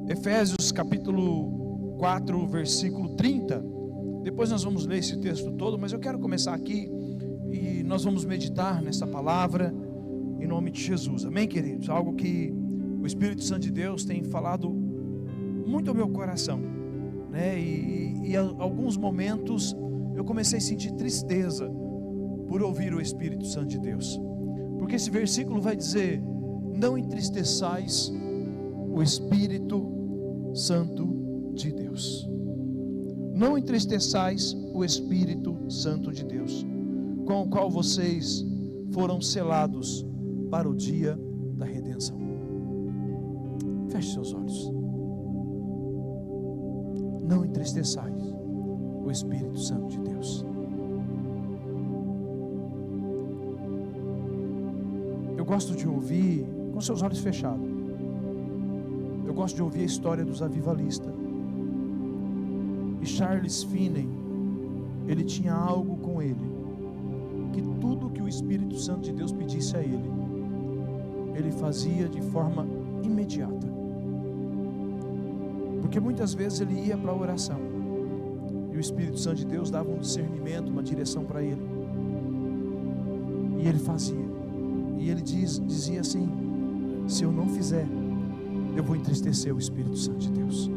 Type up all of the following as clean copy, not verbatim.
Efésios capítulo 4, versículo 30. Depois nós vamos ler esse texto todo, mas eu quero começar aqui e nós vamos meditar nessa palavra em nome de Jesus. Amém, queridos? Algo que o Espírito Santo de Deus tem falado muito ao meu coração, né? E alguns momentos eu comecei a sentir tristeza por ouvir o Espírito Santo de Deus, porque esse versículo vai dizer: não entristeçais o Espírito Santo de Deus. Não entristeçais o Espírito Santo de Deus, com o qual vocês foram selados para o dia da redenção. Feche seus olhos. Não entristeçais o Espírito Santo de Deus. Eu gosto de ouvir com seus olhos fechados. Eu gosto de ouvir a história dos avivalistas. E Charles Finney, ele tinha algo com ele, que tudo que o Espírito Santo de Deus pedisse a ele, ele fazia de forma imediata. Porque muitas vezes ele ia para a oração, e o Espírito Santo de Deus dava um discernimento, uma direção para ele, e ele fazia. E ele dizia assim: se eu não fizer, eu vou entristecer o Espírito Santo de Deus.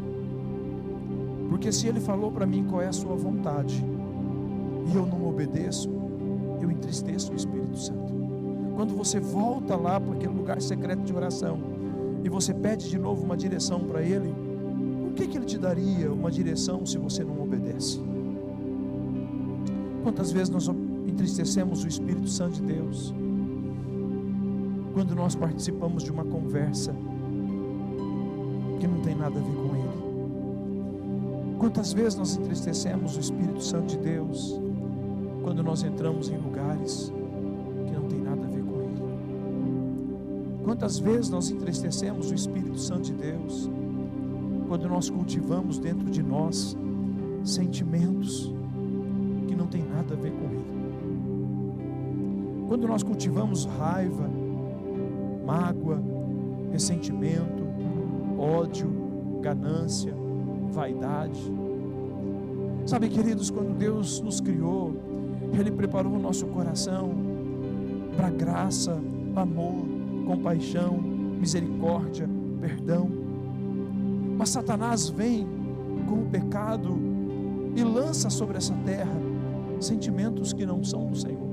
Porque se ele falou para mim qual é a sua vontade, e eu não obedeço, eu entristeço o Espírito Santo. Quando você volta lá para aquele lugar secreto de oração, e você pede de novo uma direção para ele, por que ele te daria uma direção se você não obedece? Quantas vezes nós entristecemos o Espírito Santo de Deus quando nós participamos de uma conversa que não tem nada a ver com ele? Quantas vezes nós entristecemos o Espírito Santo de Deus quando nós entramos em lugares que não tem nada a ver com ele? Quantas vezes nós entristecemos o Espírito Santo de Deus quando nós cultivamos dentro de nós sentimentos que não tem nada a ver com ele? Quando nós cultivamos raiva, mágoa, ressentimento, ódio, ganância, vaidade. Sabe, queridos, quando Deus nos criou, Ele preparou o nosso coração para graça, amor, compaixão, misericórdia, perdão. Mas Satanás vem com o pecado e lança sobre essa terra sentimentos que não são do Senhor.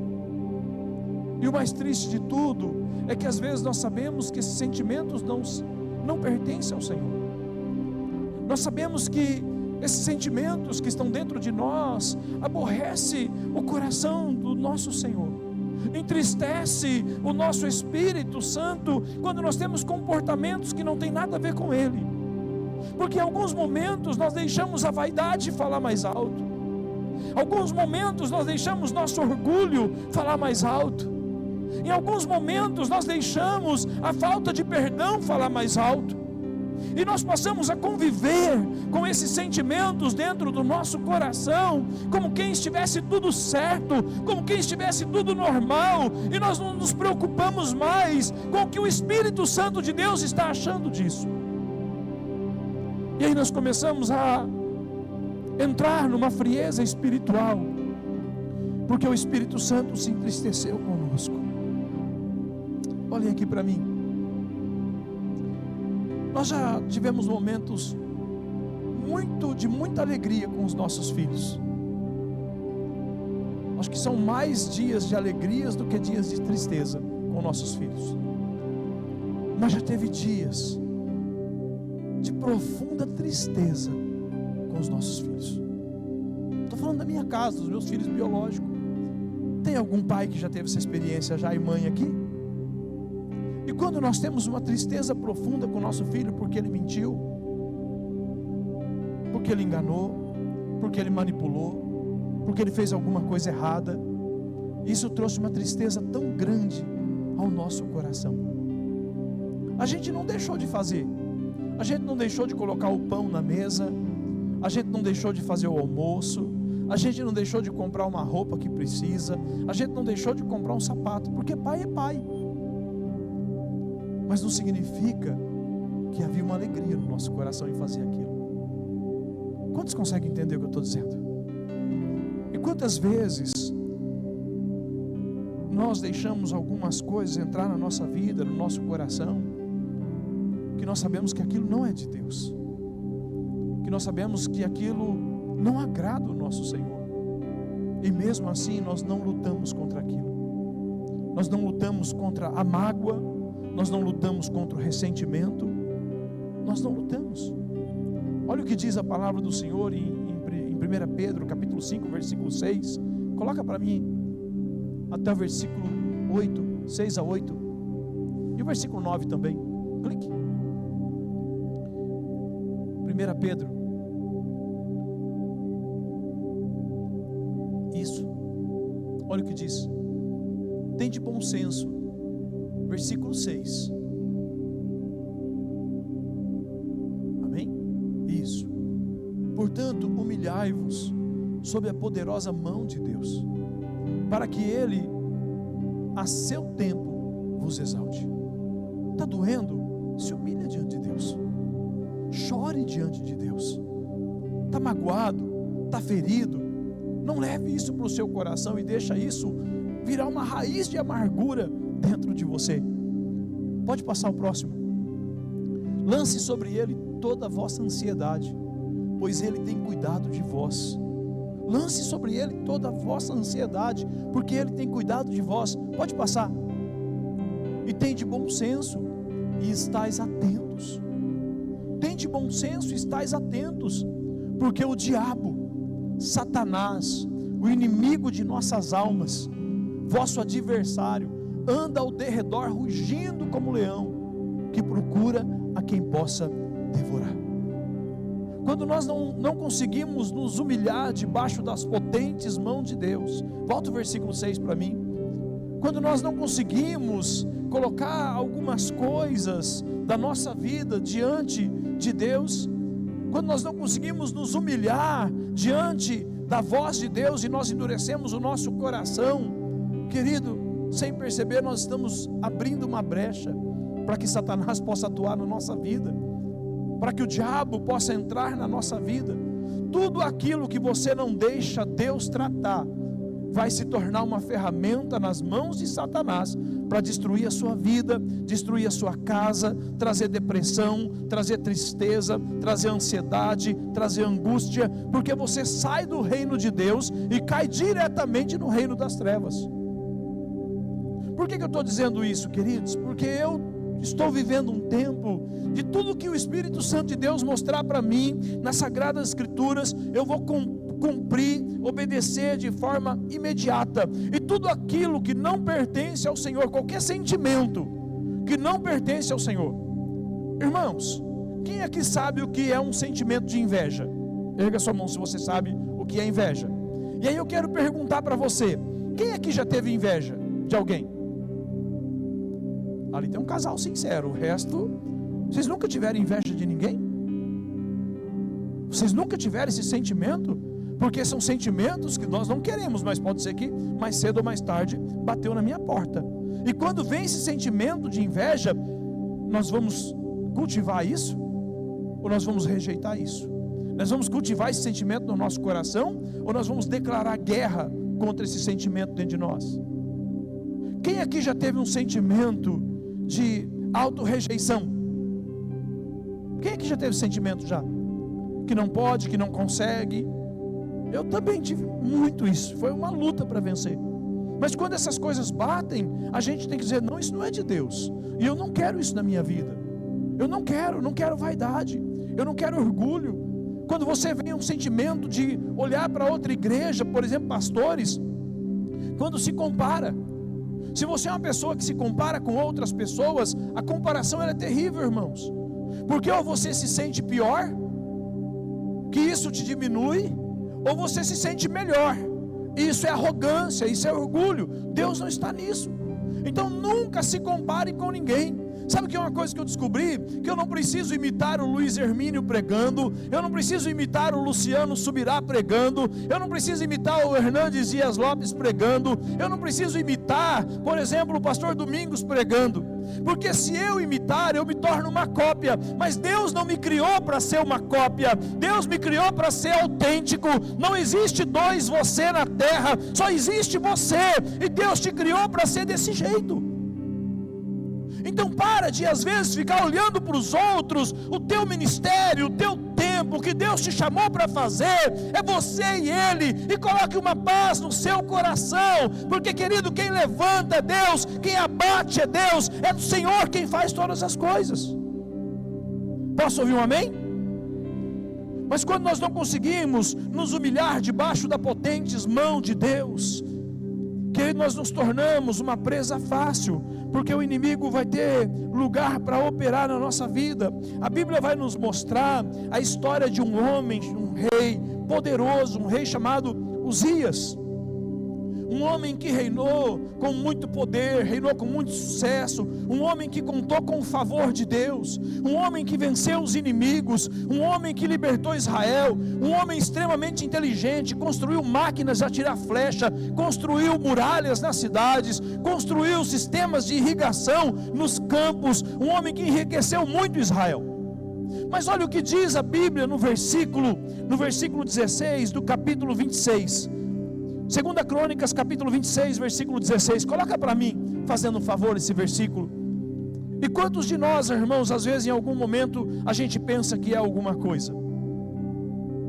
E o mais triste de tudo é que às vezes nós sabemos que esses sentimentos não pertencem ao Senhor. Nós sabemos que esses sentimentos que estão dentro de nós aborrece o coração do nosso Senhor, entristece o nosso Espírito Santo quando nós temos comportamentos que não tem nada a ver com Ele. Porque em alguns momentos nós deixamos a vaidade falar mais alto, alguns momentos nós deixamos nosso orgulho falar mais alto, em alguns momentos nós deixamos a falta de perdão falar mais alto, e nós passamos a conviver com esses sentimentos dentro do nosso coração, como quem estivesse tudo certo, como quem estivesse tudo normal, e nós não nos preocupamos mais com o que o Espírito Santo de Deus está achando disso. E aí nós começamos a entrar numa frieza espiritual, porque o Espírito Santo se entristeceu conosco. Olhem aqui para mim. Nós já tivemos momentos de muita alegria com os nossos filhos. Acho que são mais dias de alegrias do que dias de tristeza com nossos filhos. Mas já teve dias de profunda tristeza com os nossos filhos. Estou falando da minha casa, dos meus filhos biológicos. Tem algum pai que já teve essa experiência já, e mãe aqui? E quando nós temos uma tristeza profunda com o nosso filho, porque ele mentiu, porque ele enganou, porque ele manipulou, porque ele fez alguma coisa errada, isso trouxe uma tristeza tão grande ao nosso coração. A gente não deixou de fazer, a gente não deixou de colocar o pão na mesa, a gente não deixou de fazer o almoço, a gente não deixou de comprar uma roupa que precisa, a gente não deixou de comprar um sapato, porque pai é pai. Mas não significa que havia uma alegria no nosso coração em fazer aquilo. Quantos conseguem entender o que eu estou dizendo? E quantas vezes nós deixamos algumas coisas entrar na nossa vida, no nosso coração, que nós sabemos que aquilo não é de Deus, que nós sabemos que aquilo não agrada o nosso Senhor, e mesmo assim nós não lutamos contra aquilo. Nós não lutamos contra a mágoa, nós não lutamos contra o ressentimento, nós não lutamos. Olha o que diz a palavra do Senhor em 1 Pedro capítulo 5, versículo 6. Coloca para mim até o versículo 8, 6 a 8, e o versículo 9 também. Clique. 1 Pedro. Isso. Olha o que diz. Tende bom senso. Versículo 6. Amém? Isso. Portanto, humilhai-vos sob a poderosa mão de Deus, para que Ele, a seu tempo, vos exalte. Está doendo? Se humilha diante de Deus. Chore diante de Deus. Está magoado? Está ferido? Não leve isso para o seu coração e deixa isso virar uma raiz de amargura dentro de você. Pode passar o próximo. Lance sobre Ele toda a vossa ansiedade, pois Ele tem cuidado de vós. Lance sobre Ele toda a vossa ansiedade, porque Ele tem cuidado de vós. Pode passar. E tende bom senso, e estais atentos. Tende bom senso, e estais atentos, porque o diabo, Satanás, o inimigo de nossas almas, vosso adversário, anda ao derredor rugindo como leão, que procura a quem possa devorar. Quando nós não conseguimos nos humilhar debaixo das potentes mãos de Deus, volta o versículo 6 para mim. Quando nós não conseguimos colocar algumas coisas da nossa vida diante de Deus, quando nós não conseguimos nos humilhar diante da voz de Deus e nós endurecemos o nosso coração, querido, sem perceber nós estamos abrindo uma brecha para que Satanás possa atuar na nossa vida, para que o diabo possa entrar na nossa vida. Tudo aquilo que você não deixa Deus tratar vai se tornar uma ferramenta nas mãos de Satanás para destruir a sua vida, destruir a sua casa, trazer depressão, trazer tristeza, trazer ansiedade, trazer angústia, porque você sai do reino de Deus e cai diretamente no reino das trevas. Por que eu estou dizendo isso, queridos? Porque eu estou vivendo um tempo de tudo que o Espírito Santo de Deus mostrar para mim nas Sagradas Escrituras, eu vou cumprir, obedecer de forma imediata. E tudo aquilo que não pertence ao Senhor, qualquer sentimento que não pertence ao Senhor, irmãos, quem aqui sabe o que é um sentimento de inveja? Erga sua mão se você sabe o que é inveja. E aí eu quero perguntar para você, quem aqui já teve inveja de alguém? Ali tem um casal sincero, o resto, vocês nunca tiveram inveja de ninguém? Vocês nunca tiveram esse sentimento? Porque são sentimentos que nós não queremos, mas pode ser que mais cedo ou mais tarde bateu na minha porta. E quando vem esse sentimento de inveja, nós vamos cultivar isso? Ou nós vamos rejeitar isso? Nós vamos cultivar esse sentimento no nosso coração? Ou nós vamos declarar guerra contra esse sentimento dentro de nós? Quem aqui já teve um sentimento de auto-rejeição? Quem aqui já teve esse sentimento já? Que não pode, que não consegue? Eu também tive muito isso, foi uma luta para vencer. Mas quando essas coisas batem, a gente tem que dizer, não, isso não é de Deus, e eu não quero isso na minha vida. Eu não quero vaidade, eu não quero orgulho. Quando você vem um sentimento de olhar para outra igreja, por exemplo, pastores, quando se compara, se você é uma pessoa que se compara com outras pessoas, a comparação ela é terrível, irmãos, porque ou você se sente pior, que isso te diminui, ou você se sente melhor. Isso é arrogância, isso é orgulho. Deus não está nisso. Então nunca se compare com ninguém. Sabe o que é uma coisa que eu descobri? Que eu não preciso imitar o Luiz Hermínio pregando, eu não preciso imitar o Luciano Subirá pregando, eu não preciso imitar o Hernandes Dias Lopes pregando, eu não preciso imitar, por exemplo, o pastor Domingos pregando. porque se eu imitar, eu me torno uma cópia, mas Deus não me criou para ser uma cópia, Deus me criou para ser autêntico. Não existe dois você na terra, só existe você, e Deus te criou para ser desse jeito. Então para de às vezes ficar olhando para os outros. O teu ministério, o teu tempo, o que Deus te chamou para fazer, é você e Ele, e coloque uma paz no seu coração, porque querido, quem levanta é Deus, quem abate é Deus, é do Senhor quem faz todas as coisas. Posso ouvir um amém? Mas quando nós não conseguimos nos humilhar debaixo da potentes mão de Deus, querido, nós nos tornamos uma presa fácil, porque o inimigo vai ter lugar para operar na nossa vida. A Bíblia vai nos mostrar a história de um homem, um rei poderoso, um rei chamado Uzias. Um homem que reinou com muito poder, reinou com muito sucesso, um homem que contou com o favor de Deus, um homem que venceu os inimigos, um homem que libertou Israel, um homem extremamente inteligente, construiu máquinas de atirar flecha, construiu muralhas nas cidades, construiu sistemas de irrigação nos campos, um homem que enriqueceu muito Israel. Mas olha o que diz a Bíblia no versículo 16 do capítulo 26. 2 Crônicas capítulo 26, versículo 16, coloca para mim, fazendo um favor, esse versículo. E quantos de nós, irmãos, às vezes em algum momento a gente pensa que é alguma coisa,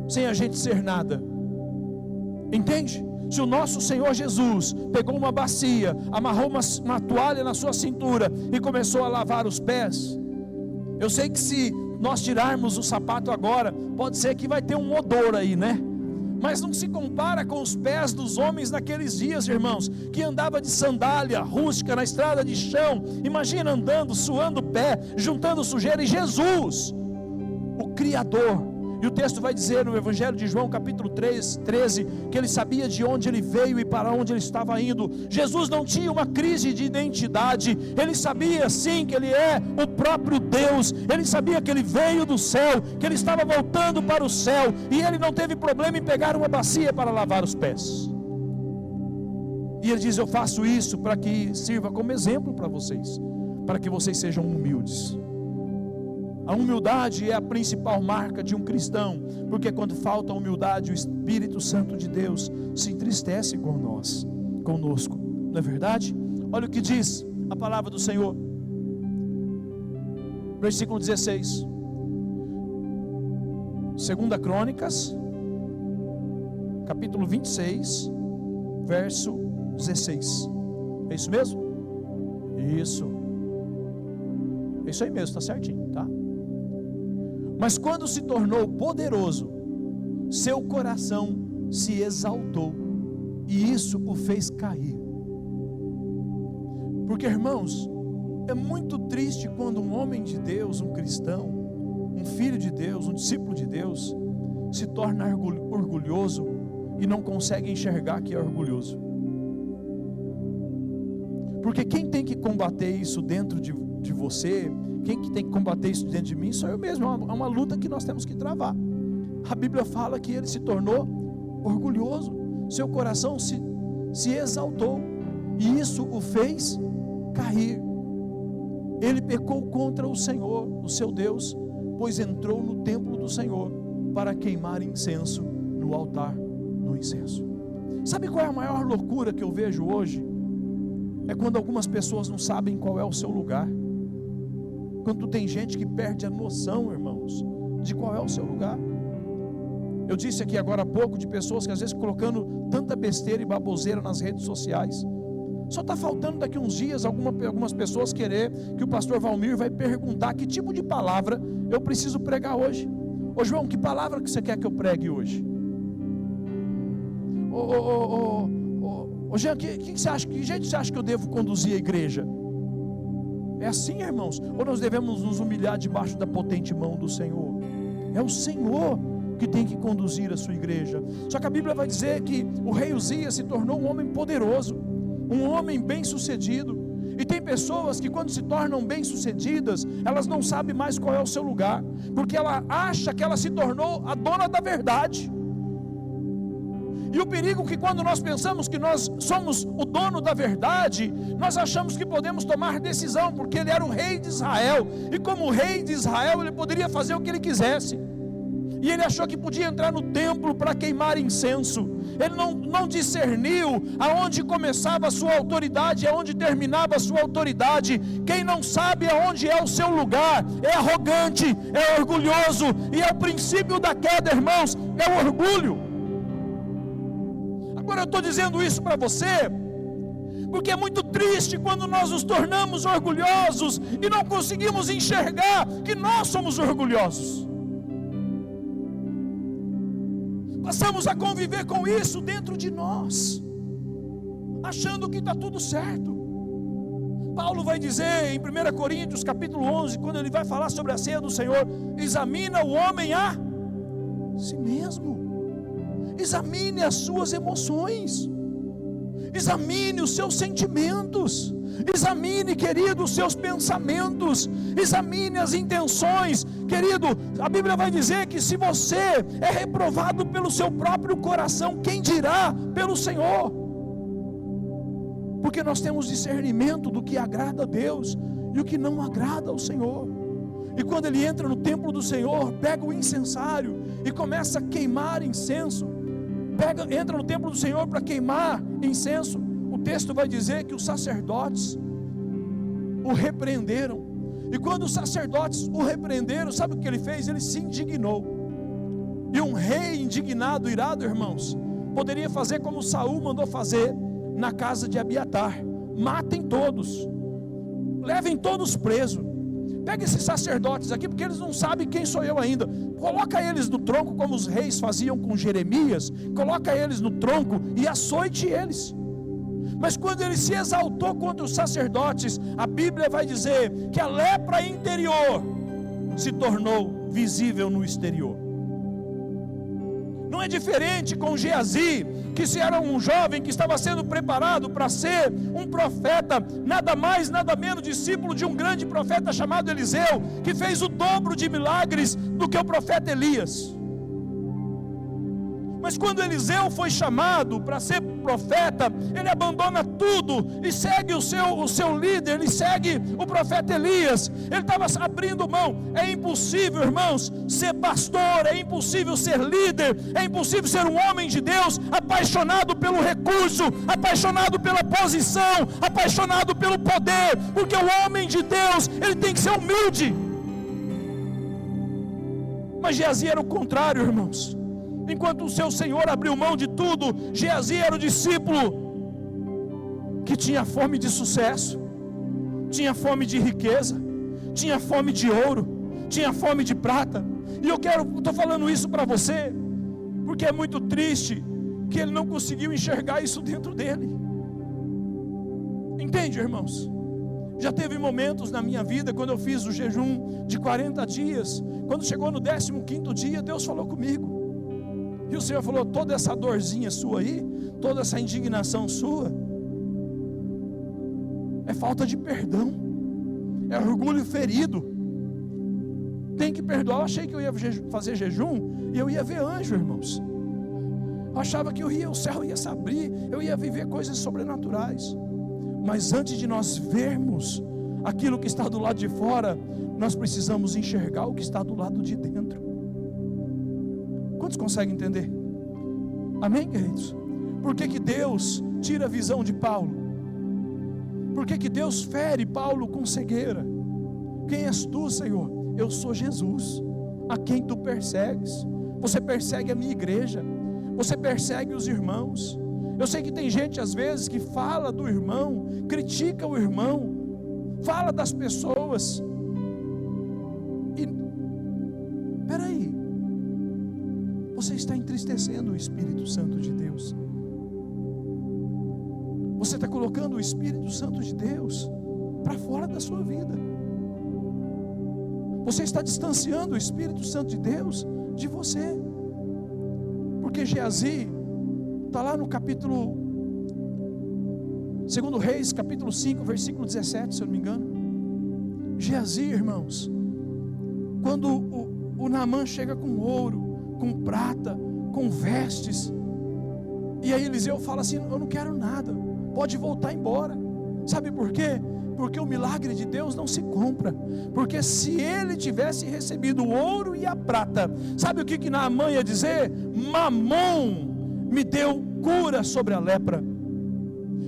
sem a gente ser nada, entende? Se o nosso Senhor Jesus pegou uma bacia, amarrou uma toalha na sua cintura e começou a lavar os pés, eu sei que se nós tirarmos o sapato agora, pode ser que vai ter um odor aí, né? Mas não se compara com os pés dos homens naqueles dias, irmãos, que andava de sandália rústica na estrada de chão. Imagina andando, suando o pé, juntando sujeira. E Jesus, o Criador, e o texto vai dizer no Evangelho de João capítulo 13, que ele sabia de onde ele veio e para onde ele estava indo. Jesus não tinha uma crise de identidade, ele sabia sim que ele é o próprio Deus, ele sabia que ele veio do céu, que ele estava voltando para o céu, e ele não teve problema em pegar uma bacia para lavar os pés. E ele diz: eu faço isso para que sirva como exemplo para vocês, para que vocês sejam humildes. A humildade é a principal marca de um cristão, porque quando falta humildade, o Espírito Santo de Deus se entristece conosco, não é verdade? Olha o que diz a palavra do Senhor, versículo 16, 2 Crônicas, capítulo 26, verso 16, é isso mesmo? Isso aí mesmo, está certinho, tá? Mas quando se tornou poderoso, seu coração se exaltou, e isso o fez cair. Porque, irmãos, é muito triste quando um homem de Deus, um cristão, um filho de Deus, um discípulo de Deus, se torna orgulhoso e não consegue enxergar que é orgulhoso. Porque quem tem que combater isso dentro de você, quem que tem que combater isso dentro de mim, sou eu mesmo. É uma luta que nós temos que travar. A Bíblia fala que ele se tornou orgulhoso, seu coração se exaltou, e isso o fez cair. Ele pecou contra o Senhor, o seu Deus, pois entrou no templo do Senhor para queimar incenso no altar, no incenso. Sabe qual é a maior loucura que eu vejo hoje? É quando algumas pessoas não sabem qual é o seu lugar. Quando tem gente que perde a noção, irmãos, de qual é o seu lugar. Eu disse aqui agora há pouco de pessoas que às vezes colocando tanta besteira e baboseira nas redes sociais. Só está faltando daqui uns dias algumas pessoas querer que o pastor Valmir vai perguntar que tipo de palavra eu preciso pregar hoje. Ô João, que palavra que você quer que eu pregue hoje? Ô Jean, que você acha, que jeito você acha que eu devo conduzir a igreja? É assim, irmãos? Ou nós devemos nos humilhar debaixo da potente mão do Senhor? É o Senhor que tem que conduzir a sua igreja. Só que a Bíblia vai dizer que o rei Uzias se tornou um homem poderoso, um homem bem sucedido. E tem pessoas que quando se tornam bem sucedidas, elas não sabem mais qual é o seu lugar, porque ela acha que ela se tornou a dona da verdade. E o perigo é que quando nós pensamos que nós somos o dono da verdade, nós achamos que podemos tomar decisão, porque ele era o rei de Israel, e como rei de Israel ele poderia fazer o que ele quisesse. E ele achou que podia entrar no templo para queimar incenso. Ele não discerniu aonde começava a sua autoridade e aonde terminava a sua autoridade. Quem não sabe aonde é o seu lugar é arrogante, é orgulhoso, e é o princípio da queda, irmãos, é o orgulho. Agora eu estou dizendo isso para você porque é muito triste quando nós nos tornamos orgulhosos e não conseguimos enxergar que nós somos orgulhosos. Passamos a conviver com isso dentro de nós, achando que está tudo certo. Paulo vai dizer em 1 Coríntios capítulo 11, quando ele vai falar sobre a ceia do Senhor: examina o homem a si mesmo, examine as suas emoções, examine os seus sentimentos, examine, querido, os seus pensamentos, examine as intenções. Querido, a Bíblia vai dizer que se você é reprovado pelo seu próprio coração, quem dirá pelo Senhor? Porque nós temos discernimento do que agrada a Deus e o que não agrada ao Senhor. E quando ele entra no templo do Senhor, pega o incensário e começa a queimar incenso, entra no templo do Senhor para queimar incenso, o texto vai dizer que os sacerdotes o repreenderam. E quando os sacerdotes o repreenderam, sabe o que ele fez? Ele se indignou. E um rei indignado, irado, irmãos, poderia fazer como Saul mandou fazer na casa de Abiatar: matem todos, levem todos presos. Pega esses sacerdotes aqui, porque eles não sabem quem sou eu ainda. Coloca eles no tronco, como os reis faziam com Jeremias. Coloca eles no tronco e açoite eles. Mas quando ele se exaltou contra os sacerdotes, a Bíblia vai dizer que a lepra interior se tornou visível no exterior. Não é diferente com Geazi, que se era um jovem que estava sendo preparado para ser um profeta, nada mais, nada menos, discípulo de um grande profeta chamado Eliseu, que fez o dobro de milagres do que o profeta Elias. Mas quando Eliseu foi chamado para ser profeta, ele abandona tudo e segue o seu líder, ele segue o profeta Elias. Ele estava abrindo mão. É impossível, irmãos, ser pastor, é impossível ser líder, é impossível ser um homem de Deus apaixonado pelo recurso, apaixonado pela posição, apaixonado pelo poder, porque o homem de Deus, ele tem que ser humilde. Mas Geazi era o contrário, irmãos. Enquanto o seu Senhor abriu mão de tudo, Geazi era o discípulo que tinha fome de sucesso, tinha fome de riqueza, tinha fome de ouro, tinha fome de prata. E eu estou falando isso para você, porque é muito triste que ele não conseguiu enxergar isso dentro dele. Entende, irmãos? Já teve momentos na minha vida, quando eu fiz o jejum de 40 dias, quando chegou no 15º dia, Deus falou comigo. E o Senhor falou: toda essa dorzinha sua aí, toda essa indignação sua, é falta de perdão, é orgulho ferido, tem que perdoar. Eu achei que eu ia fazer jejum e eu ia ver anjo, irmãos. Eu achava que o céu ia se abrir, eu ia viver coisas sobrenaturais. Mas antes de nós vermos aquilo que está do lado de fora, nós precisamos enxergar o que está do lado de dentro. Quantos conseguem entender? Amém, queridos? Por que Deus tira a visão de Paulo? Por que Deus fere Paulo com cegueira? Quem és tu, Senhor? Eu sou Jesus, a quem tu persegues. Você persegue a minha igreja, você persegue os irmãos. Eu sei que tem gente às vezes que fala do irmão, critica o irmão, fala das pessoas. E peraí, você está entristecendo o Espírito Santo de Deus. Você está colocando o Espírito Santo de Deus para fora da sua vida. Você está distanciando o Espírito Santo de Deus de você. Porque Geazi está lá no capítulo 2 Reis, capítulo 5, versículo 17, se eu não me engano. Geazi, irmãos, quando o Naamã chega com ouro, com prata, com vestes, E aí Eliseu fala assim: eu não quero nada, pode voltar embora. Sabe por quê? Porque o milagre de Deus não se compra. Porque se ele tivesse recebido o ouro e a prata, sabe o que Naamã ia dizer? Mamon me deu cura sobre a lepra.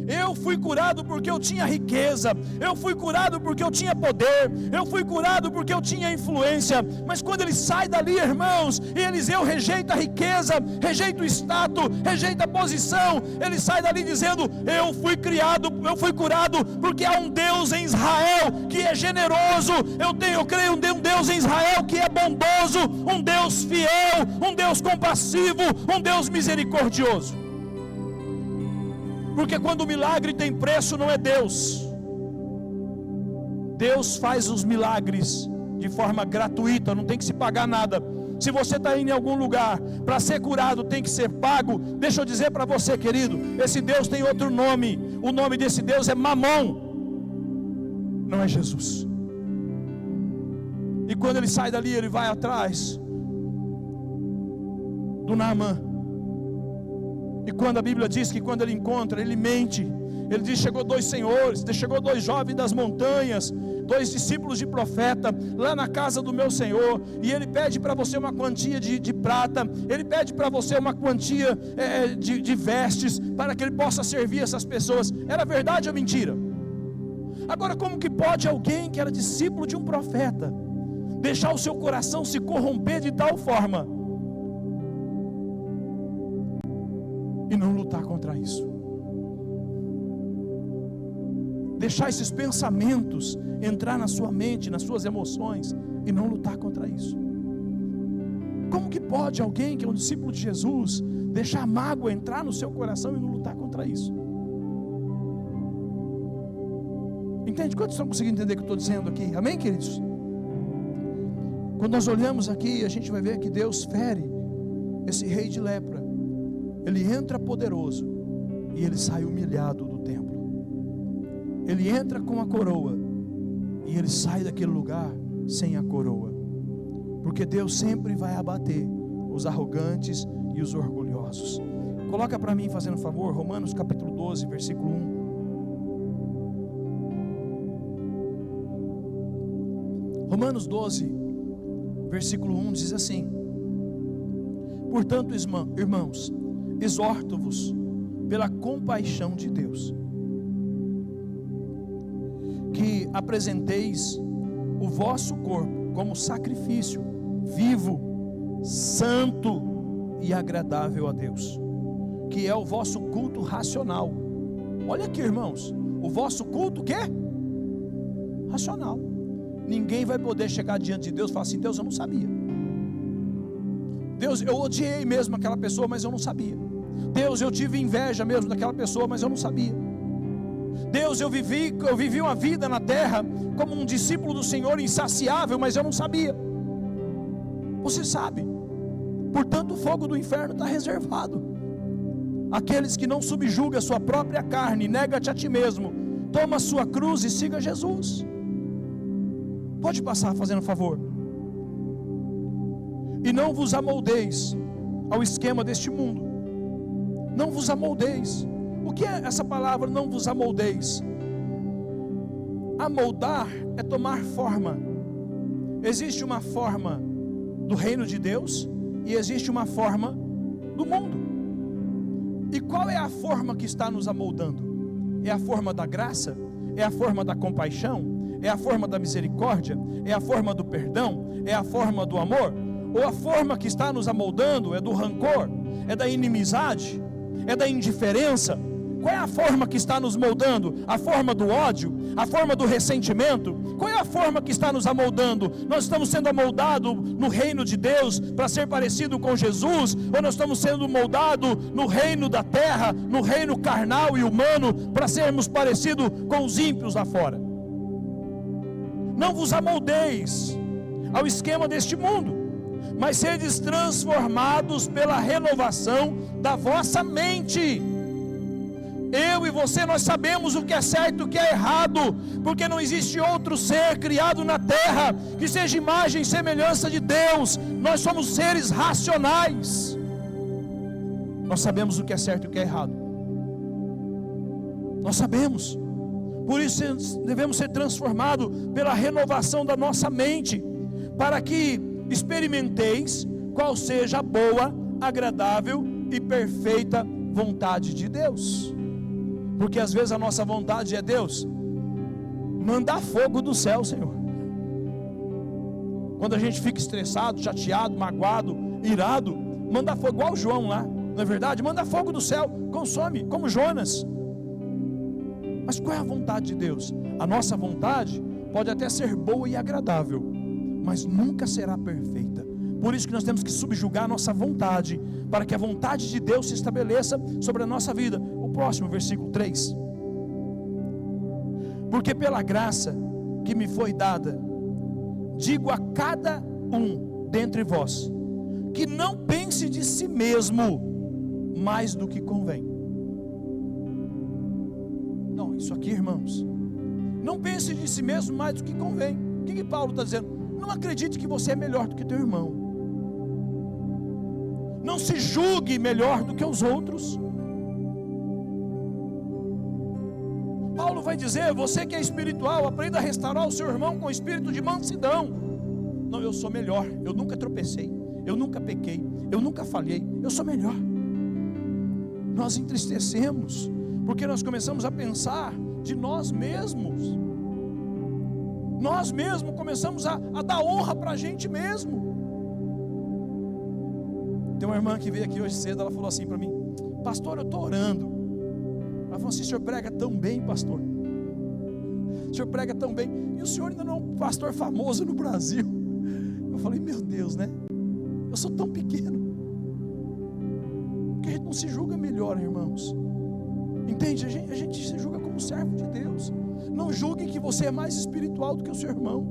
Eu fui curado porque eu tinha riqueza, eu fui curado porque eu tinha poder, eu fui curado porque eu tinha influência. Mas quando ele sai dali, irmãos, e Eliseu rejeita a riqueza, rejeita o status, rejeita a posição, ele sai dali dizendo: eu fui curado porque há um Deus em Israel que é generoso. Eu creio em um Deus em Israel que é bondoso, um Deus fiel, um Deus compassivo, um Deus misericordioso. Porque quando o milagre tem preço, não é Deus. Deus faz os milagres de forma gratuita, não tem que se pagar nada. Se você está indo em algum lugar, para ser curado tem que ser pago. Deixa eu dizer para você, querido, esse Deus tem outro nome. O nome desse Deus é Mamon, não é Jesus. E quando ele sai dali, ele vai atrás do Naamã. E quando a Bíblia diz que quando ele encontra, ele mente. Ele diz: chegou 2 senhores, chegou 2 jovens das montanhas, 2 discípulos de profeta, lá na casa do meu Senhor. E ele pede para você uma quantia de prata, ele pede para você uma quantia de vestes, para que ele possa servir essas pessoas. Era verdade ou mentira? Agora, como que pode alguém que era discípulo de um profeta deixar o seu coração se corromper de tal forma e não lutar contra isso? Deixar esses pensamentos entrar na sua mente, nas suas emoções, e não lutar contra isso. Como que pode alguém que é um discípulo de Jesus deixar a mágoa entrar no seu coração e não lutar contra isso? Entende? Quantos estão conseguindo entender o que eu estou dizendo aqui? Amém, queridos? Quando nós olhamos aqui, a gente vai ver que Deus fere esse rei de lepra. Ele entra poderoso e ele sai humilhado do templo. Ele entra com a coroa e ele sai daquele lugar sem a coroa. Porque Deus sempre vai abater os arrogantes e os orgulhosos. Coloca para mim, fazendo favor, Romanos capítulo 12, versículo 1. Romanos 12, versículo 1 diz assim: portanto, irmãos, exorto-vos pela compaixão de Deus, que apresenteis o vosso corpo como sacrifício vivo, santo e agradável a Deus, que é o vosso culto racional. Olha aqui, irmãos, o vosso culto o quê? Racional. Ninguém vai poder chegar diante de Deus e falar assim: Deus, eu não sabia. Deus, eu odiei mesmo aquela pessoa, mas eu não sabia. Deus, eu tive inveja mesmo daquela pessoa, mas eu não sabia. Deus, eu vivi uma vida na terra como um discípulo do Senhor insaciável, mas eu não sabia. Você sabe. Portanto, o fogo do inferno está reservado àqueles que não subjugam a sua própria carne, nega-te a ti mesmo, toma a sua cruz e siga Jesus. Pode passar, fazendo favor. E não vos amoldeis ao esquema deste mundo. Não vos amoldeis. O que é essa palavra, não vos amoldeis? Amoldar é tomar forma. Existe uma forma do reino de Deus e existe uma forma do mundo. E qual é a forma que está nos amoldando? É a forma da graça? É a forma da compaixão? É a forma da misericórdia? É a forma do perdão? É a forma do amor? Ou a forma que está nos amoldando é do rancor? É da inimizade? É da indiferença? Qual é a forma que está nos moldando? A forma do ódio? A forma do ressentimento? Qual é a forma que está nos amoldando? Nós estamos sendo amoldados no reino de Deus para ser parecido com Jesus? Ou nós estamos sendo moldados no reino da terra, no reino carnal e humano, para sermos parecidos com os ímpios lá fora? Não vos amoldeis ao esquema deste mundo, mas sedes transformados pela renovação da vossa mente. Eu e você, nós sabemos o que é certo e o que é errado, porque não existe outro ser criado na terra que seja imagem e semelhança de Deus. Nós somos seres racionais. Nós sabemos o que é certo e o que é errado. Nós sabemos. Por isso devemos ser transformados pela renovação da nossa mente, para que experimenteis qual seja a boa, agradável e perfeita vontade de Deus. Porque às vezes a nossa vontade é: Deus, mandar fogo do céu, Senhor. Quando a gente fica estressado, chateado, magoado, irado, manda fogo, igual o João lá, não é verdade? Manda fogo do céu, consome, como Jonas. Mas qual é a vontade de Deus? A nossa vontade pode até ser boa e agradável, mas nunca será perfeita. Por isso que nós temos que subjugar a nossa vontade, para que a vontade de Deus se estabeleça sobre a nossa vida. O próximo, versículo 3. Porque pela graça que me foi dada, digo a cada um dentre vós, que não pense de si mesmo mais do que convém. Não, isso aqui, irmãos, não pense de si mesmo mais do que convém. O que Paulo está dizendo? Não acredite que você é melhor do que teu irmão. Não se julgue melhor do que os outros. Paulo vai dizer: você que é espiritual, aprenda a restaurar o seu irmão com espírito de mansidão. Não, eu sou melhor, eu nunca tropecei, eu nunca pequei, eu nunca falhei, eu sou melhor. Nós entristecemos, porque nós começamos a pensar de nós mesmos. Nós mesmos começamos a dar honra para a gente mesmo. Tem uma irmã que veio aqui hoje cedo, ela falou assim para mim: pastor, eu estou orando. Ela falou assim: o senhor prega tão bem, pastor. O senhor prega tão bem. E o senhor ainda não é um pastor famoso no Brasil. Eu falei: meu Deus, né? Eu sou tão pequeno. Porque a gente não se julga melhor, irmãos. Entende? A gente se julga como servo de Deus. Não julgue que você é mais espiritual do que o seu irmão.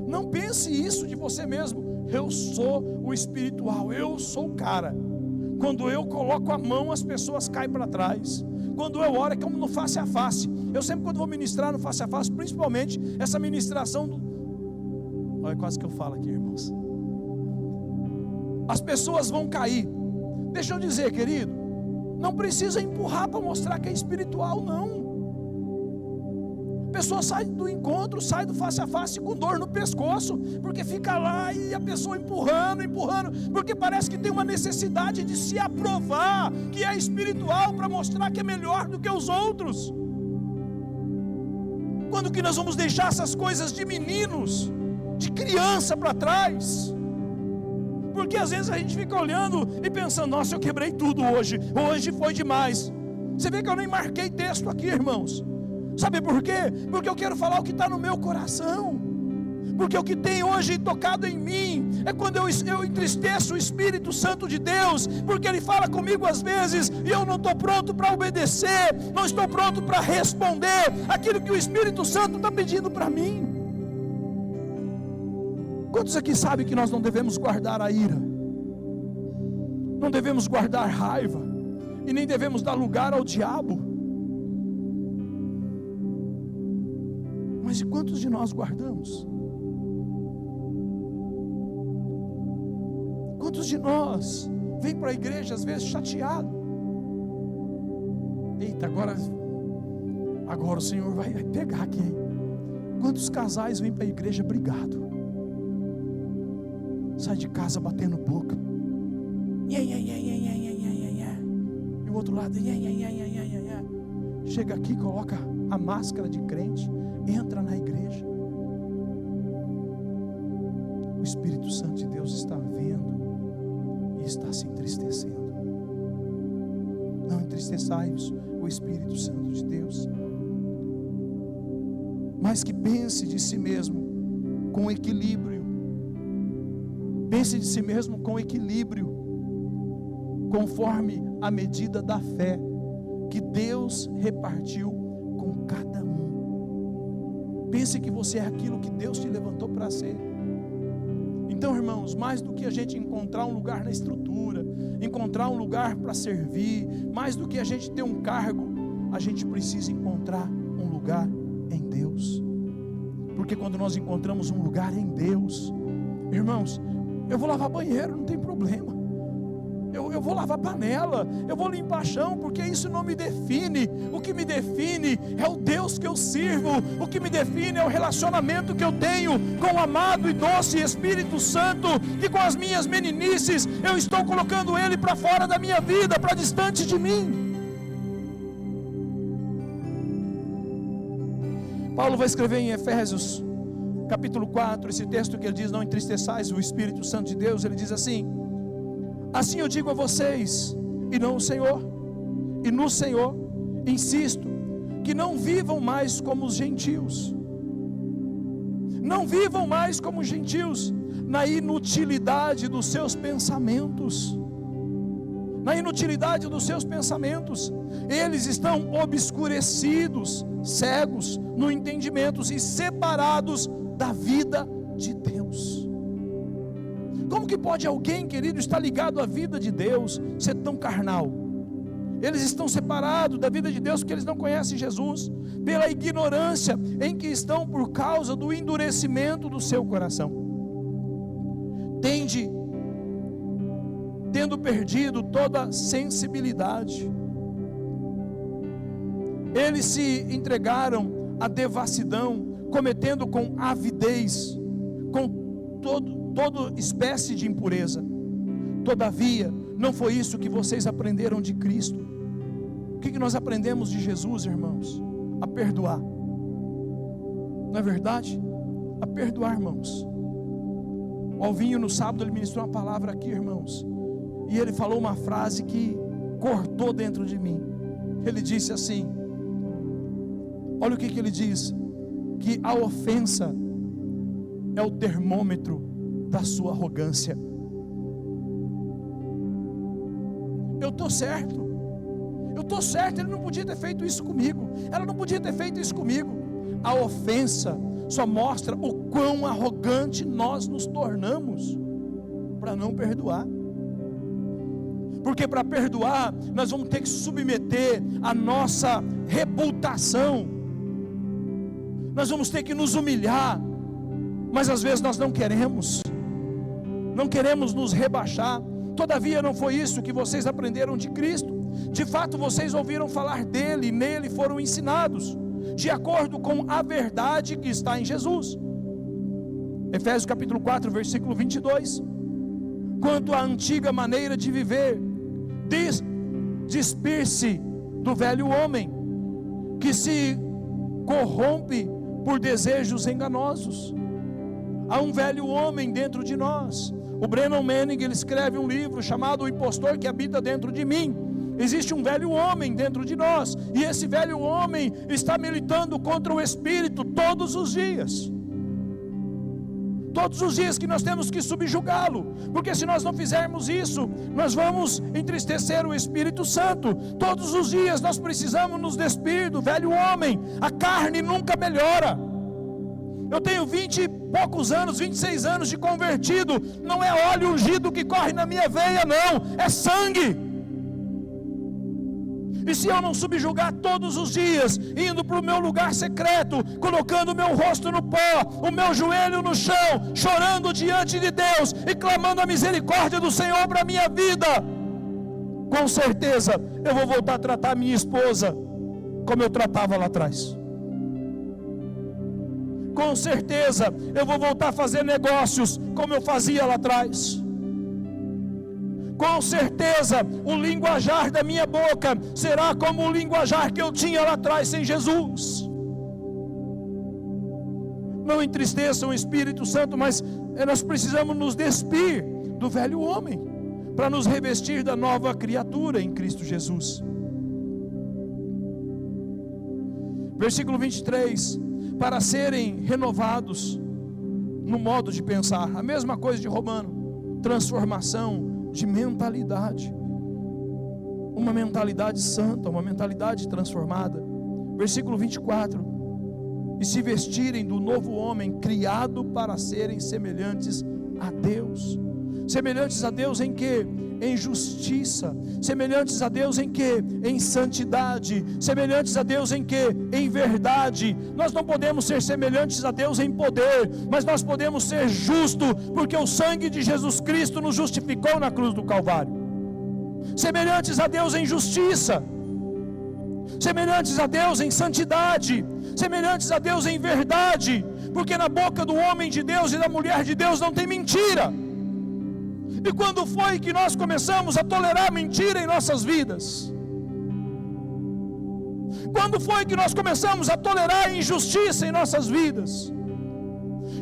Não pense isso de você mesmo. Eu sou o espiritual, eu sou o cara. Quando eu coloco a mão, as pessoas caem para trás. Quando eu oro, é como no face a face. Eu sempre, quando vou ministrar no face a face, principalmente essa ministração do... Olha, quase que eu falo aqui, irmãos. As pessoas vão cair. Deixa eu dizer, querido, não precisa empurrar para mostrar que é espiritual, não. A pessoa sai do encontro, sai do face a face com dor no pescoço, porque fica lá e a pessoa empurrando, porque parece que tem uma necessidade de se aprovar que é espiritual, para mostrar que é melhor do que os outros. Quando que nós vamos deixar essas coisas de meninos, de criança para trás? Porque às vezes a gente fica olhando e pensando: nossa, eu quebrei tudo hoje foi demais. Você vê que eu nem marquei texto aqui, irmãos. Sabe por quê? Porque eu quero falar o que está no meu coração. Porque o que tem hoje tocado em mim é quando eu entristeço o Espírito Santo de Deus, porque Ele fala comigo às vezes e eu não estou pronto para obedecer, não estou pronto para responder aquilo que o Espírito Santo está pedindo para mim. Quantos aqui sabem que nós não devemos guardar a ira, não devemos guardar raiva, e nem devemos dar lugar ao diabo? Mas e quantos de nós guardamos? Quantos de nós vem para a igreja às vezes chateado? Eita, agora o Senhor vai pegar aqui. Quantos casais vêm para a igreja brigado? Sai de casa batendo boca. E o outro lado, chega aqui, coloca a máscara de crente, entra na igreja. O Espírito Santo de Deus está vendo e está se entristecendo. Não entristeçais o Espírito Santo de Deus, mas que pense de si mesmo com equilíbrio. Pense de si mesmo com equilíbrio, conforme a medida da fé que Deus repartiu com cada um. Pense que você é aquilo que Deus te levantou para ser. Então, irmãos, mais do que a gente encontrar um lugar na estrutura, encontrar um lugar para servir, mais do que a gente ter um cargo, a gente precisa encontrar um lugar em Deus. Porque quando nós encontramos um lugar em Deus, irmãos, eu vou lavar banheiro, não tem problema. Eu vou lavar panela, eu vou limpar chão, porque isso não me define. O que me define é o Deus que eu sirvo. O que me define é o relacionamento que eu tenho com o amado e doce Espírito Santo, que com as minhas meninices eu estou colocando Ele para fora da minha vida, para distante de mim. Paulo vai escrever em Efésios capítulo 4, esse texto que ele diz: não entristeçais o Espírito Santo de Deus. Ele diz assim: assim eu digo a vocês, e não o Senhor, e no Senhor insisto, que não vivam mais como os gentios. Não vivam mais como os gentios, na inutilidade dos seus pensamentos. Na inutilidade dos seus pensamentos. Eles estão obscurecidos, cegos no entendimento e separados da vida de Deus. Como que pode alguém, querido, estar ligado à vida de Deus, ser tão carnal? Eles estão separados da vida de Deus porque eles não conhecem Jesus, pela ignorância em que estão por causa do endurecimento do seu coração. Tendo perdido toda sensibilidade, eles se entregaram à devassidão, cometendo com avidez, com toda espécie de impureza. Todavia, não foi isso que vocês aprenderam de Cristo. O que nós aprendemos de Jesus, irmãos? A perdoar. Não é verdade? A perdoar, irmãos. O Alvinho no sábado ele ministrou uma palavra aqui, irmãos, e ele falou uma frase que cortou dentro de mim. Ele disse assim, olha o que ele diz: que a ofensa é o termômetro da sua arrogância. Eu estou certo, ele não podia ter feito isso comigo, ela não podia ter feito isso comigo. A ofensa só mostra o quão arrogante nós nos tornamos para não perdoar. Porque para perdoar nós vamos ter que submeter a nossa reputação, nós vamos ter que nos humilhar, mas às vezes nós não queremos nos rebaixar. Todavia não foi isso que vocês aprenderam de Cristo. De fato vocês ouviram falar dele, e nele foram ensinados, de acordo com a verdade que está em Jesus. Efésios capítulo 4, versículo 22. Quanto à antiga maneira de viver, despir-se do velho homem, que se corrompe por desejos enganosos. Há um velho homem dentro de nós. O Brennan Manning, ele escreve um livro chamado O Impostor que Habita Dentro de Mim. Existe um velho homem dentro de nós, e esse velho homem está militando contra o Espírito todos os dias. Todos os dias que nós temos que subjugá-lo, porque se nós não fizermos isso, nós vamos entristecer o Espírito Santo. Todos os dias nós precisamos nos despir do velho homem. A carne nunca melhora. Eu tenho 20 e poucos anos, 26 anos de convertido. Não é óleo ungido que corre na minha veia, não, é sangue. E se eu não subjugar todos os dias, indo para o meu lugar secreto, colocando o meu rosto no pó, o meu joelho no chão, chorando diante de Deus e clamando a misericórdia do Senhor para a minha vida, com certeza eu vou voltar a tratar minha esposa como eu tratava lá atrás. Com certeza eu vou voltar a fazer negócios como eu fazia lá atrás. Com certeza o linguajar da minha boca será como o linguajar que eu tinha lá atrás sem Jesus. Não entristeçam o Espírito Santo, mas nós precisamos nos despir do velho homem, para nos revestir da nova criatura em Cristo Jesus. Versículo 23, para serem renovados no modo de pensar. A mesma coisa de Romano, transformação de mentalidade, uma mentalidade santa, uma mentalidade transformada. Versículo 24, e se vestirem do novo homem, criado para serem semelhantes a Deus. Semelhantes a Deus em que? Em justiça. Semelhantes a Deus em que? Em santidade. Semelhantes a Deus em que? Em verdade. Nós não podemos ser semelhantes a Deus em poder, mas nós podemos ser justos, porque o sangue de Jesus Cristo nos justificou na cruz do Calvário. semelhantes a Deus em justiça, semelhantes a Deus em santidade, semelhantes a Deus em verdade, porque na boca do homem de Deus e da mulher de Deus não tem mentira. E quando foi que nós começamos a tolerar mentira em nossas vidas? Quando foi que nós começamos a tolerar a injustiça em nossas vidas?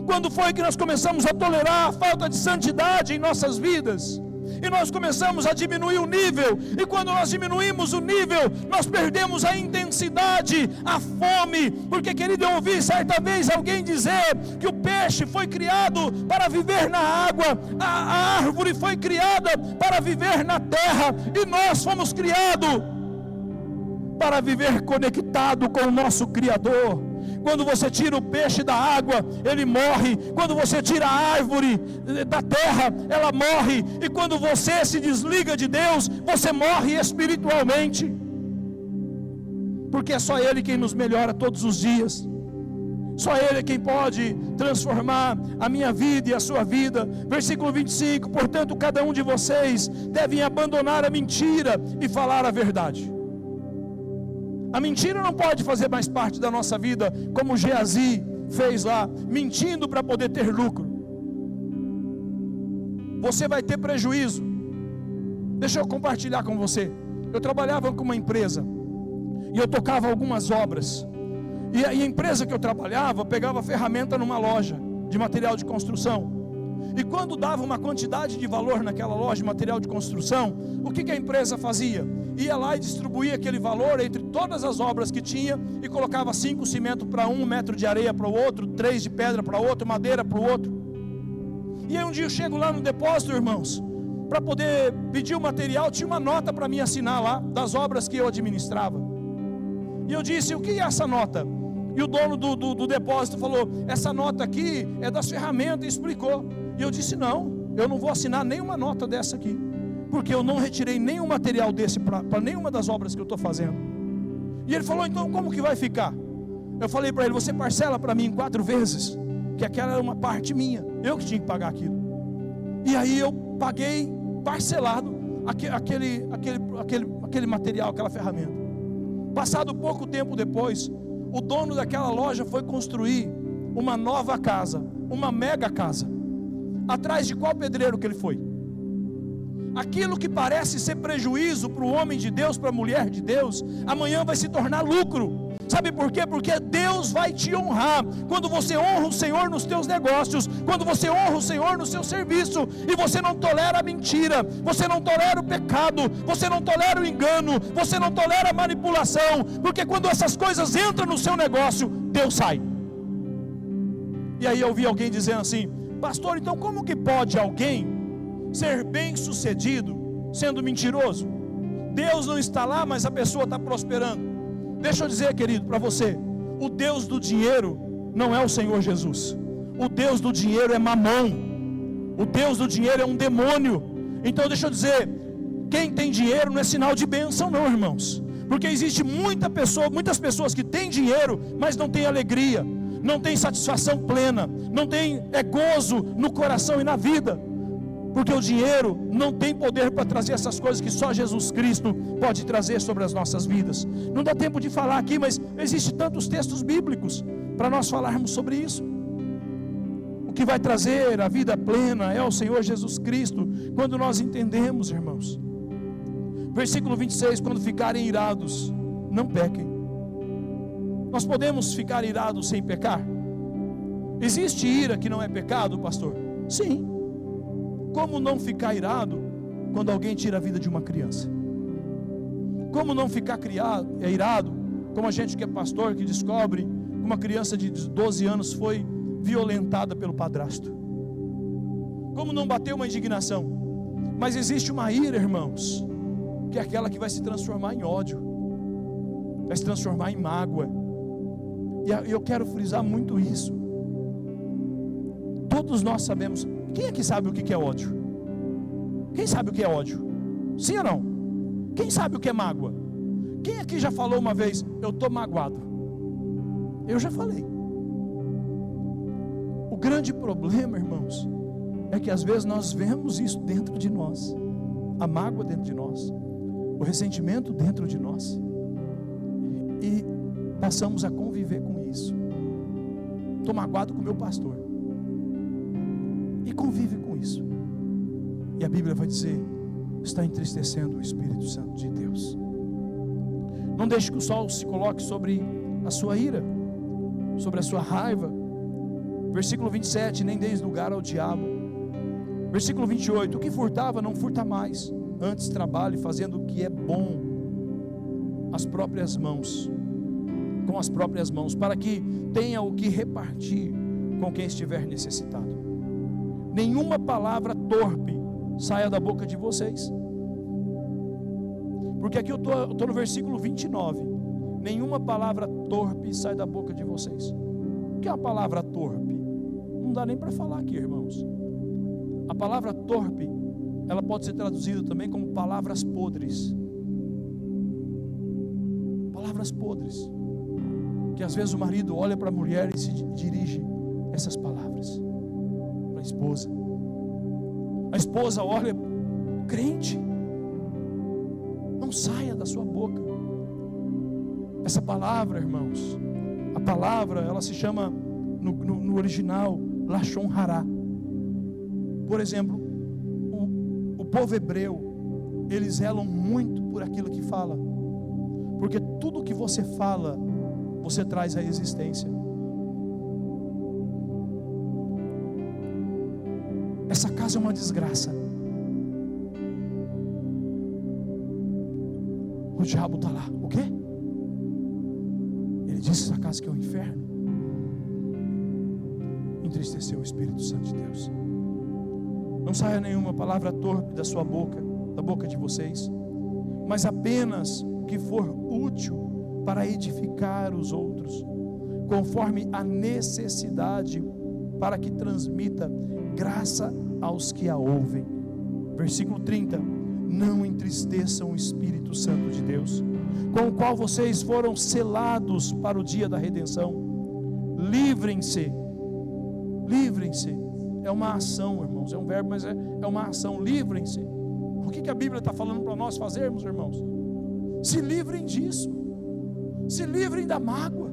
Quando foi que nós começamos a tolerar a falta de santidade em nossas vidas? E nós começamos a diminuir o nível, e quando nós diminuímos o nível, nós perdemos a intensidade, a fome, porque, querido, eu ouvi certa vez alguém dizer que o peixe foi criado para viver na água, a árvore foi criada para viver na terra, e nós fomos criados para viver conectado com o nosso Criador. Quando você tira o peixe da água, ele morre. Quando você tira a árvore da terra, ela morre. E quando você se desliga de Deus, você morre espiritualmente, porque é só Ele quem nos melhora todos os dias. Só Ele é quem pode transformar a minha vida e a sua vida. Versículo 25: portanto, cada um de vocês deve abandonar a mentira e falar a verdade. A mentira não pode fazer mais parte da nossa vida, como Geazi fez lá, mentindo para poder ter lucro. Você vai ter prejuízo. Deixa eu compartilhar com você. Eu trabalhava com uma empresa e eu tocava algumas obras. E a empresa que eu trabalhava pegava ferramenta numa loja de material de construção. E quando dava uma quantidade de valor naquela loja de material de construção, o que a empresa fazia? Ia lá e distribuía aquele valor entre todas as obras que tinha, e colocava 5 cimento para um, 1 metro de areia para o outro, 3 de pedra para o outro, madeira para o outro. E aí um dia eu chego lá no depósito, irmãos, para poder pedir o material, tinha uma nota para mim assinar lá, das obras que eu administrava. E eu disse: o que é essa nota? E o dono do depósito falou: essa nota aqui é das ferramentas, e explicou. E eu disse: não, eu não vou assinar nenhuma nota dessa aqui, porque eu não retirei nenhum material desse para nenhuma das obras que eu estou fazendo. E ele falou: então como que vai ficar? Eu falei para ele: você parcela para mim em 4 vezes, que aquela era uma parte minha, eu que tinha que pagar aquilo. E aí eu paguei parcelado aquele material, aquela ferramenta. Passado pouco tempo depois, o dono daquela loja foi construir uma nova casa, uma mega casa. Atrás de qual pedreiro que ele foi? Aquilo que parece ser prejuízo para o homem de Deus, para a mulher de Deus, amanhã vai se tornar lucro. Sabe por quê? Porque Deus vai te honrar quando você honra o Senhor nos teus negócios, quando você honra o Senhor no seu serviço, e você não tolera a mentira, você não tolera o pecado, você não tolera o engano, você não tolera a manipulação, porque quando essas coisas entram no seu negócio, Deus sai. E aí eu ouvi alguém dizendo assim: pastor, então como que pode alguém ser bem sucedido sendo mentiroso? Deus não está lá, mas a pessoa está prosperando. Deixa eu dizer, querido, para você: o Deus do dinheiro não é o Senhor Jesus. O Deus do dinheiro é Mamon. O Deus do dinheiro é um demônio. Então deixa eu dizer, quem tem dinheiro não é sinal de bênção não, irmãos. Porque existe muitas pessoas que têm dinheiro, mas não têm alegria, não tem satisfação plena, não tem gozo no coração e na vida, porque o dinheiro não tem poder para trazer essas coisas que só Jesus Cristo pode trazer sobre as nossas vidas. Não dá tempo de falar aqui, mas existem tantos textos bíblicos para nós falarmos sobre isso. O que vai trazer a vida plena é o Senhor Jesus Cristo, quando nós entendemos, irmãos. Versículo 26: quando ficarem irados, não pequem. Nós podemos ficar irados sem pecar? Existe ira que não é pecado, pastor? Sim. Como não ficar irado quando alguém tira a vida de uma criança? Como não ficar irado, como a gente que é pastor, que descobre que uma criança de 12 anos foi violentada pelo padrasto? Como não bater uma indignação? Mas existe uma ira, irmãos, que é aquela que vai se transformar em ódio, vai se transformar em mágoa. E eu quero frisar muito isso. Todos nós sabemos. Quem aqui sabe o que é ódio? Quem sabe o que é ódio? Sim ou não? Quem sabe o que é mágoa? Quem aqui já falou uma vez: eu estou magoado? Eu já falei. O grande problema, irmãos, é que às vezes nós vemos isso dentro de nós. a mágoa dentro de nós, o ressentimento dentro de nós, e passamos a conviver com isso. Estou magoado com o meu pastor, e convive com isso, e a Bíblia vai dizer: está entristecendo o Espírito Santo de Deus. Não deixe que o sol se coloque sobre a sua ira, sobre a sua raiva. Versículo 27, nem deis lugar ao diabo. Versículo 28, o que furtava não furta mais, antes trabalhe fazendo o que é bom as próprias mãos, com as próprias mãos, para que tenha o que repartir com quem estiver necessitado. Nenhuma palavra torpe saia da boca de vocês, porque aqui eu estou no versículo 29, nenhuma palavra torpe sai da boca de vocês. O que é a palavra torpe? Não dá nem para falar aqui, irmãos. A palavra torpe, ela pode ser traduzida também como palavras podres. Palavras podres, que às vezes o marido olha para a mulher e se dirige essas palavras para a esposa. A esposa olha: crente, não saia da sua boca essa palavra, irmãos. A palavra, ela se chama no original Lashon Hará. Por exemplo, o povo hebreu, eles zelam muito por aquilo que fala, porque tudo que você fala, você traz à existência. Essa casa é uma desgraça. O diabo está lá. O quê? Ele disse: essa casa que é o inferno. Entristeceu o Espírito Santo de Deus. Não saia nenhuma palavra torpe da sua boca, da boca de vocês, mas apenas o que for útil para edificar os outros, conforme a necessidade, para que transmita graça aos que a ouvem. Versículo 30, não entristeçam o Espírito Santo de Deus, com o qual vocês foram selados para o dia da redenção. Livrem-se, é uma ação, irmãos, é um verbo, mas é uma ação. Livrem-se. O que a Bíblia está falando para nós fazermos, irmãos? Se livrem disso, se livrem da mágoa,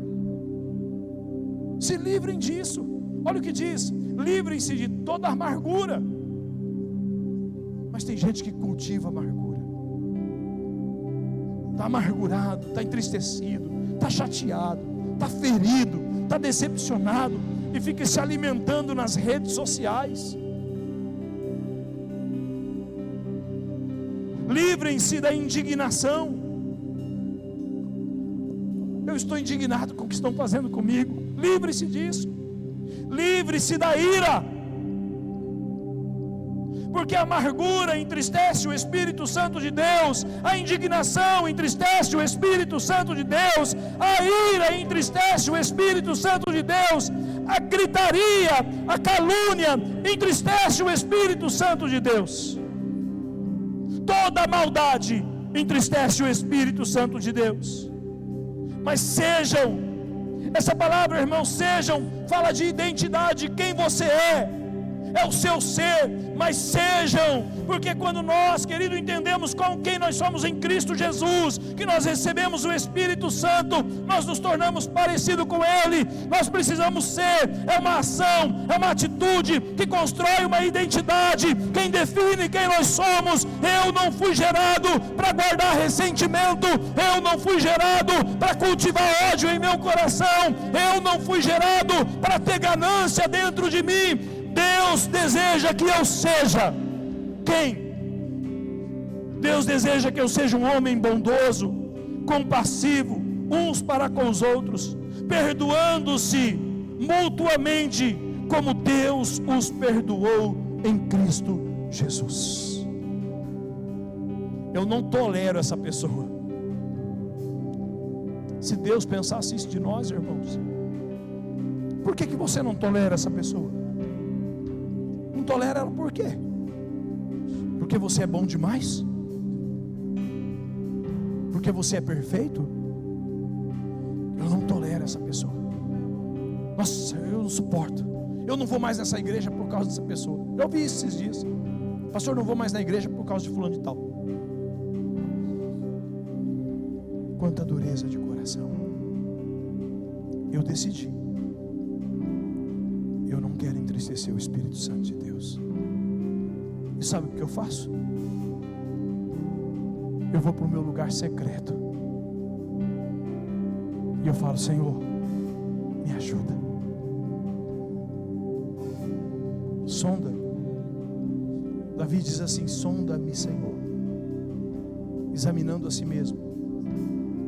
se livrem disso. Olha o que diz: livrem-se de toda amargura. Mas tem gente que cultiva amargura, está amargurado, está entristecido, está chateado, está ferido, está decepcionado, e fica se alimentando nas redes sociais. Livrem-se da indignação. Eu estou indignado com o que estão fazendo comigo. Livre-se disso. Livre-se da ira, porque a amargura entristece o Espírito Santo de Deus, a indignação entristece o Espírito Santo de Deus, a ira entristece o Espírito Santo de Deus, a gritaria, a calúnia entristece o Espírito Santo de Deus, toda a maldade entristece o Espírito Santo de Deus. Mas sejam, essa palavra, irmão, sejam, fala de identidade, quem você é o seu ser, mas sejam, porque quando nós, querido, entendemos com quem nós somos em Cristo Jesus, que nós recebemos o Espírito Santo, nós nos tornamos parecidos com Ele. Nós precisamos ser, é uma ação, é uma atitude que constrói uma identidade. Quem define quem nós somos? Eu não fui gerado para guardar ressentimento, eu não fui gerado para cultivar ódio em meu coração, eu não fui gerado para ter ganância dentro de mim. Deus deseja que eu seja quem? Deus deseja que eu seja um homem bondoso, compassivo, uns para com os outros, perdoando-se mutuamente, como Deus os perdoou em Cristo Jesus. Eu não tolero essa pessoa. Se Deus pensasse isso de nós, irmãos, por que você não tolera essa pessoa? Não tolera ela por quê? Porque você é bom demais? Porque você é perfeito? Eu não tolero essa pessoa. Nossa, eu não suporto. Eu não vou mais nessa igreja por causa dessa pessoa. Eu vi isso esses dias. Pastor, não vou mais na igreja por causa de fulano de tal. Quanta dureza de coração. Eu decidi. Eu não quero entristecer o Espírito Santo de Deus. E sabe o que eu faço? Eu vou para o meu lugar secreto. E eu falo: Senhor, me ajuda. Sonda. Davi diz assim: sonda-me, Senhor, examinando a si mesmo.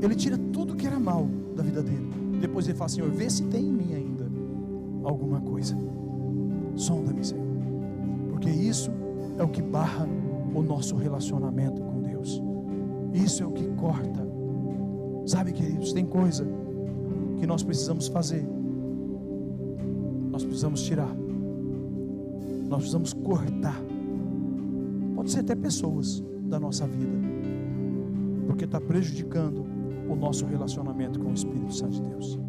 Ele tira tudo que era mal da vida dele. Depois ele fala: Senhor, vê se tem em mim ainda alguma coisa. Sonda-me, Senhor, porque isso é o que barra o nosso relacionamento com Deus. Isso é o que corta. Sabe, queridos, tem coisa que nós precisamos fazer. Nós precisamos tirar. Nós precisamos cortar. Pode ser até pessoas da nossa vida, porque está prejudicando o nosso relacionamento com o Espírito Santo de Deus.